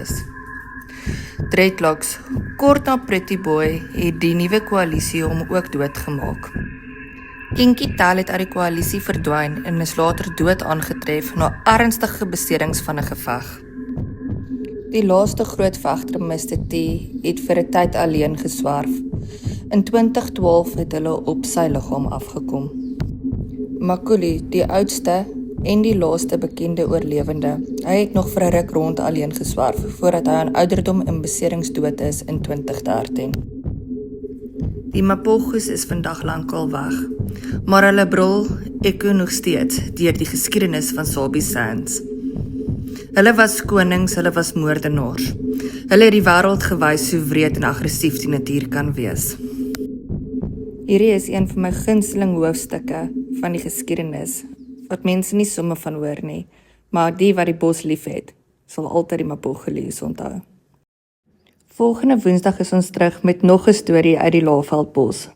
is. Dreadlocks, kort na Pretty Boy, het die nuwe koalisie hom ook doodgemaak. Kinky Tal het uit die koalisie verdwyn en is later dood aangetref na ernstige beserings van 'n geveg. Die laaste groot vegter, Mr. T, het vir 'n tyd alleen geswerf. In 2012 het hulle op sy liggaam afgekom. Makuli, die oudste en die laaste bekende oorlewende, hy het nog vir 'n ruk rond alleen geswerf, voordat hy aan ouderdom en beserings dood is in 2013. Die Mapogos is vandag lankal weg, maar hulle brul ekko nog steeds deur die geskiedenis van Sabi Sands. Hulle was konings, hulle was moordenaars. Hulle het die wêreld gewys hoe wreed en aggressief die natuur kan wees. Hierdie is een van my gunsteling hoofstukke van die geskiedenis, wat mense nie somme van hoor nie, maar die wat die bos lief het, sal altyd die Mapogos onthou. Volgende Woensdag is ons terug met nog 'n storie uit die Laagveldbos.